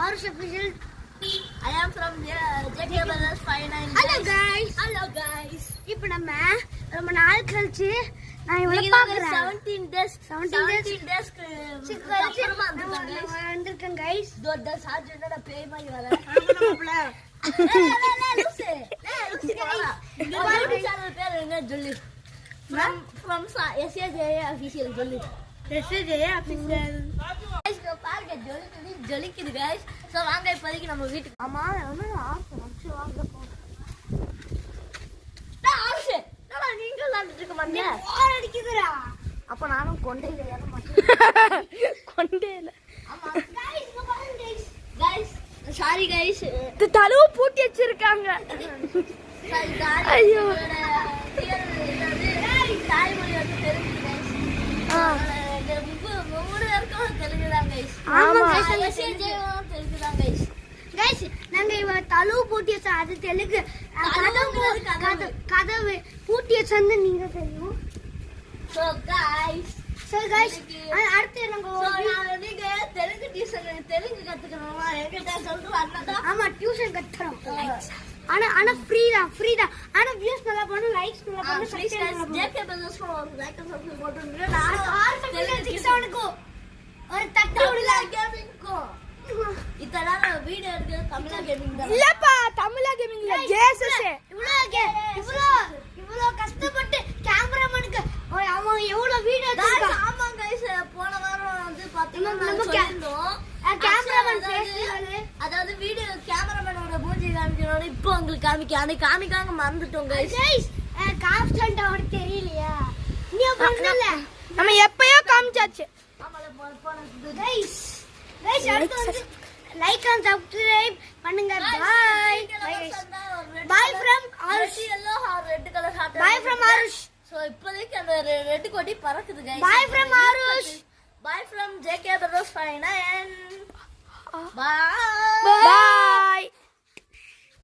Arush official. I am from JK Brothers 59. Hello guys. Hello guys. இப்போ நம்ம ரொம்ப நாள் கழிச்சு நான் இவளை பார்க்கறேன். 17 days அப்புறமா வந்திருக்கேன் guys. தோட சாஜனட பேய் மாதிரி வர. லூசே. இந்த சேனல் பேர் என்ன சொல்லு. From SAJ official சொல்லு. SAJ official. guys பாருங்க ஜொலிக்குது guys. சோ வாங்க இப்போதைக்கு நம்ம வீட்டுக்கு. ஆமா என்ன ஆச்சு வாங்க போறோம். நீங்க விளையாண்டுட்டு இருக்க மாட்டீங்க. போர் அடிக்குதுடா. அப்ப நானும் கொண்டையில ஏற மாட்டேன். கொண்டையில. ஆமா गाइस இங்க பாருங்க गाइस. Sorry guys. தலவு பூட்டி வச்சிருக்காங்க. ஐயோ. தாய்மொழி வந்து தெலுங்கு गाइस. மூணு பேருக்கும் தெலுங்கு தான் गाइस. ஆமா மெசேஜ் தெலுங்கு தான் गाइस. गाइस நாங்க இவ தலவு பூட்டி வச்ச அது தெலுங்கு. கதவு பூட்டி வச்சது நீங்க தெரியும். So guys அடுத்து நாங்க நீங்க தெலுங்கு டியூஷன் தெலுங்கு கத்துக்கணுமா என்கிட்ட சொல்லிட்டு வரலதா. ஆமா டியூஷன் கத்துறோம். ஆனா ஃப்ரீ தான். ஆனா வியூஸ் நல்லா பண்ணு, லைக்ஸ் நல்லா பண்ணு, சப்ஸ்கிரைப் பண்ணு. JK Brothers like and subscribe போட்டுருங்க. நான் தெலுங்கு 6 ஒரு தட்டு விடல கேமிங்க்கு இதெல்லாம் வீடியோ எடுக்கிறது தமிழா கேமிங் தான். இல்லப்பா தமிழா கேமிங்ல ஜேசஸ் இவ்ளோ கஷ்டப்பட்டு கேமராமேனுக்கு அவன் எவ்வளவு வீடியோ எடுத்தான். ஆமா गाइस போன வாரம் வந்து பாத்தீங்கன்னா நம்ம சொல்லிருந்தோம் கேமராமேன் ஃபேஸ்டிவல் அதாவது வீடியோ கேமராமேனோட மூஞ்சி காமிக்கிறோட இப்போ உங்களுக்கு காமிக்காம மறந்துட்டோம் गाइस. கான்ஸ்டன்ட் அவருக்கு தெரியலையா நீ பண்ணல நம்ம எப்பயோ காமிச்சாச்சு. ஆமால போன गाइस அடுத்து வந்து லைக் அண்ட் சப்ஸ்கிரைப் பண்ணுங்க. By from Aarush. yellow or red color heart. By from Aarush. So இப்போதைக்கு அந்த ரெட் கொடி பறக்குது guys. By from Aarush. By from JK Brothers 59. Bye. Bye.